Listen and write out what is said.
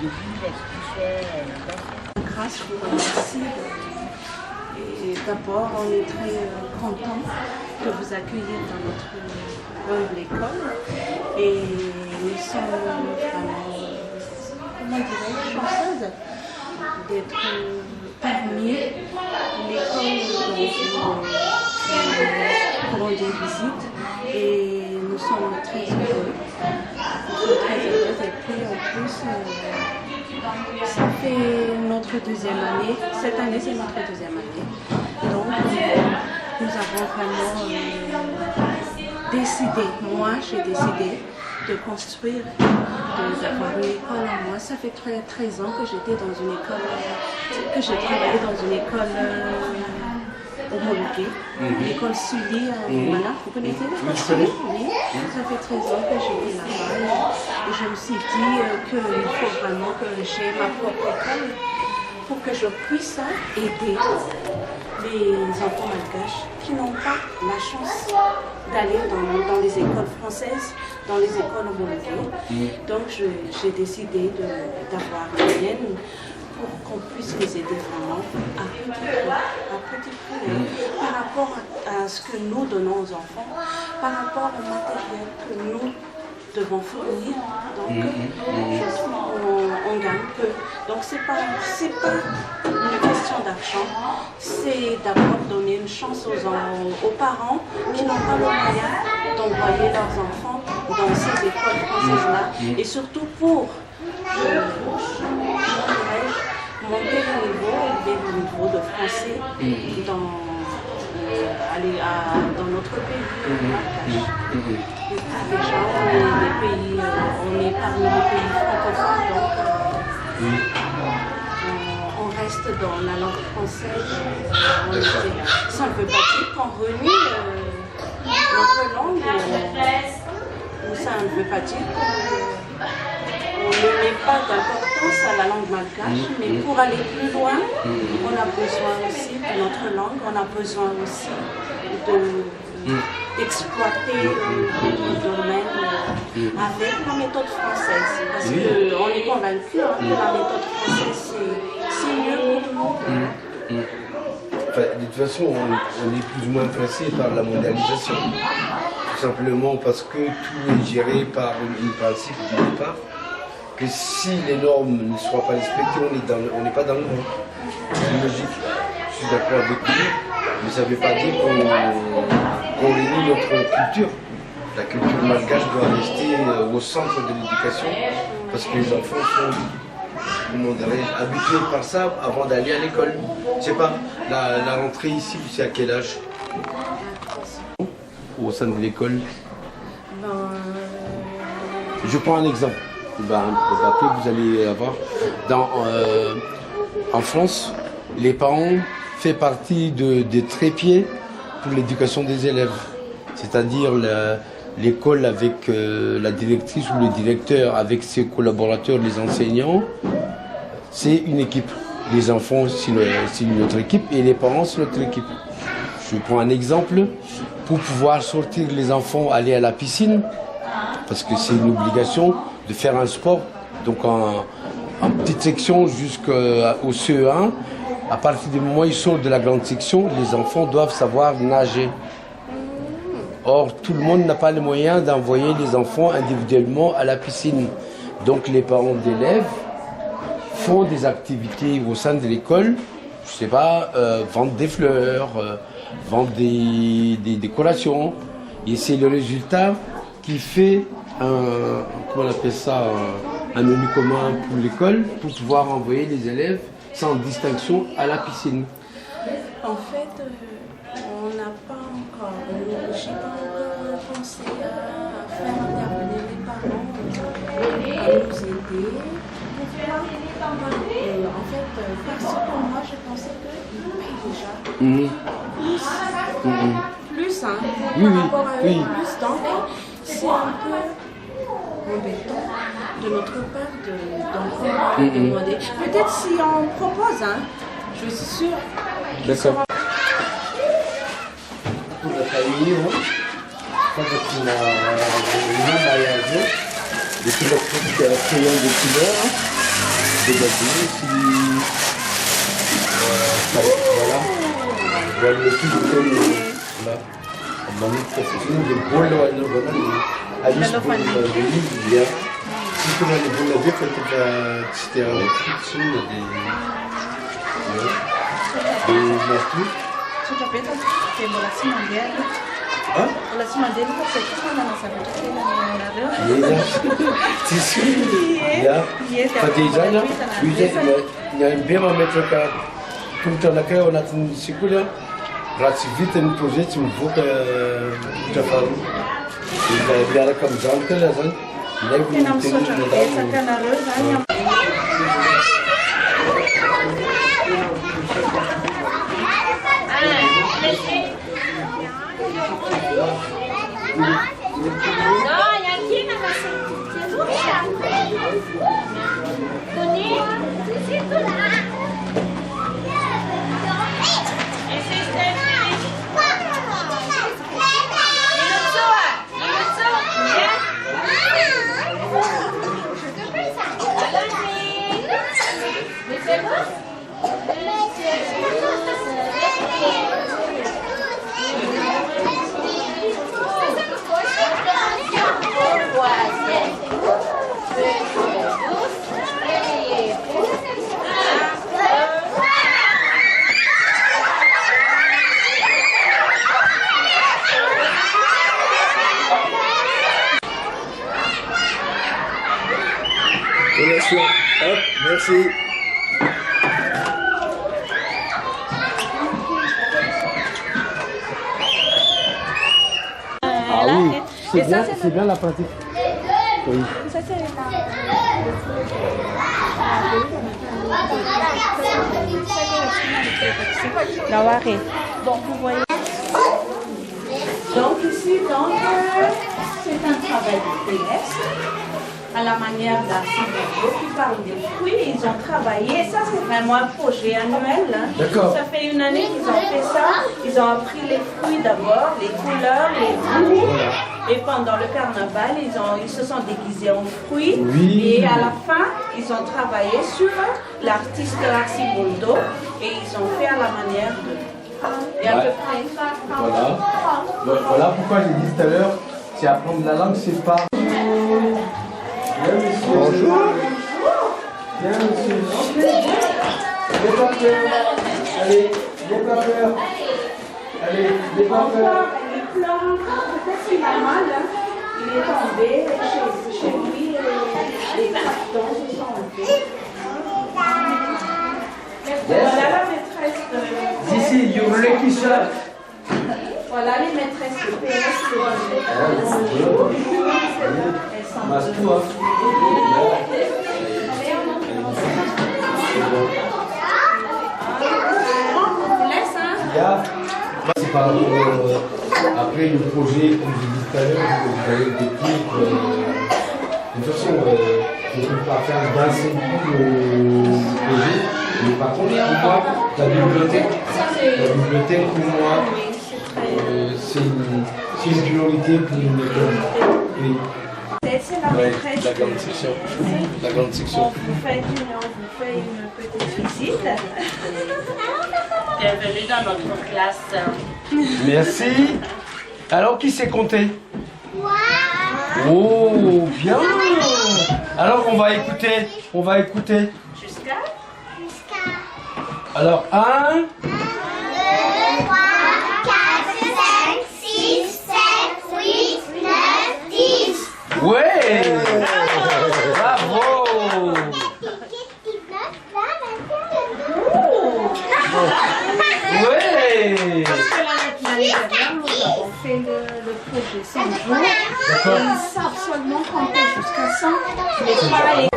début lorsqu'il soit Grâce, je vous remercie. Et d'abord, on est très content de vous accueillir dans notre humble école. Et nous sommes vraiment, comment dirais-je, chanceuses d'être parmi l'école dont nous rendons visite. Et nous sommes très heureux. Nous sommes très heureux. Et puis en plus, ça fait notre deuxième année. Cette année, c'est notre deuxième année. Donc, nous avons vraiment décidé, moi j'ai décidé de construire, d'avoir une école à moi. Ça fait 13 ans que j'étais dans une école, que j'ai travaillé dans une école homologuée, l'école Sully à Romana. Vous connaissez l'école Sully? Oui. Ça fait 13 ans que j'étais là-bas et je me suis dit qu'il faut vraiment que j'ai ma propre école pour que je puisse aider les enfants malgaches qui n'ont pas la chance d'aller dans les écoles françaises, dans les écoles homologuées. Donc j'ai décidé d'avoir la mienne pour qu'on puisse les aider vraiment à petit prix, par rapport à ce que nous donnons aux enfants, par rapport au matériel que nous devons fournir. Donc je trouve qu'on gagne peu. Donc c'est pas une question d'argent, c'est d'abord donner une chance aux parents qui n'ont pas le moyen d'envoyer leurs enfants dans ces écoles françaises-là, et surtout pour monter le niveau, élever le niveau de français dans notre pays. Déjà, on est parmi les pays francophones, donc on reste dans la langue française. Ça ne veut pas dire qu'on renie notre langue, ou ça ne veut pas dire qu'on ne met pas d'importance à la langue malgache, mais pour aller plus loin, on a besoin aussi de notre langue, on a besoin aussi d'exploiter notre domaine avec la méthode française. Parce qu'on est convaincu que la méthode française, c'est mieux pour nous. Enfin, de toute façon, on est plus ou moins pressé par la mondialisation. Tout simplement parce que tout est géré par une principe du départ. Que si les normes ne seront pas respectées, on n'est pas dans le rang. C'est logique. Je suis d'accord avec vous, mais ça ne veut pas dire qu'on réunit notre culture. La culture malgache doit rester au centre de l'éducation parce que les enfants sont, comment dirais-je, habitués par ça avant d'aller à l'école. Je ne sais pas, la rentrée ici, c'est à quel âge? Au sein de l'école? Je prends un exemple. Après, vous allez avoir en France, les parents font partie des trépieds pour l'éducation des élèves. C'est-à-dire l'école avec la directrice ou le directeur, avec ses collaborateurs, les enseignants, c'est une équipe. Les enfants, c'est une autre équipe et les parents, c'est notre équipe. Je prends un exemple. Pour pouvoir sortir les enfants, aller à la piscine, parce que c'est une obligation de faire un sport, donc en petite section jusqu'au CE1. À partir du moment où ils sortent de la grande section, les enfants doivent savoir nager. Or, tout le monde n'a pas les moyens d'envoyer les enfants individuellement à la piscine. Donc les parents d'élèves font des activités au sein de l'école, je sais pas, vendre des fleurs, vendre des décorations. Et c'est le résultat qui fait comment on appelle ça, un menu commun pour l'école pour pouvoir envoyer les élèves sans distinction à la piscine. En fait, on n'a pas encore, j'ai pas encore pensé à faire intervenir les parents, à nous aider. En fait, parce que moi je pensais qu'ils payent déjà plus, hein, par rapport à eux, plus. Donc c'est un peu embêtant de notre part d'en demander. Peut-être si on propose, hein, je suis sûre. D'accord. Depuis le crayon de couleur. Voilà. Voilà le tout là. On m'a mis des boules là. Alice pour le livre. Si tu as les boules là, c'était un truc sur des masques. Você já fez a emulação dele? Hã? A emulação dele você fez na nossa vida aqui na il y a un bien à mettre tout le temps là, on a une circulaire. Raci vite un projet, tu me vois que tu as fait. Il y a comme ça, il y a Hop, merci. Ah oui, c'est bien la pratique. Oui. Ça, c'est la warée. Donc, vous voyez. Donc, ici, c'est un travail pédestre à la manière d'Arcibo qui parle des fruits. Ils ont travaillé. Ça, c'est vraiment un projet annuel. Hein. D'accord. Ça fait une année qu'ils ont fait ça. Ils ont appris les fruits d'abord, les couleurs, les goûts. Voilà. Et pendant le carnaval, ils se sont déguisés en fruits. Oui. Et à la fin, ils ont travaillé sur l'artiste Arciboldo. Et ils ont fait à la manière de... Et à peu près. Voilà. Voilà pourquoi j'ai dit tout à l'heure, c'est apprendre la langue, c'est pas... Bonjour. Bien, monsieur. N'aie pas peur. Allez, n'aie pas peur. Allez, n'aie pas peur. Il pleure encore, peut-être qu'il a mal. Hein. Il est tombé chez lui et les cartons se sont enlevés. Voilà la maîtresse de... Ici, you really shot. Voilà les maîtresses de PS. Elles sont C'est par rapport après le projet, comme je disais tout à l'heure, vous avez des clips. De toute façon, je ne peux pas faire d'un seul coup le projet. Mais par contre, pour moi, la bibliothèque pour moi, c'est une priorité pour une école. Oui. C'est la maîtresse. La grande section. La grande section. On vous fait une petite visite. Bienvenue dans notre classe. Merci. Alors, qui sait compter? Oh, bien. Alors, on va écouter. Jusqu'à? Alors, 1, 2, 3, 4, 5, 6, 7, 8, 9, 10. ouais. Bravo. Ouais. L'année dernière, nous avons fait le projet 100 jours. Et ils savent seulement compter jusqu'à 100, mais pas aller.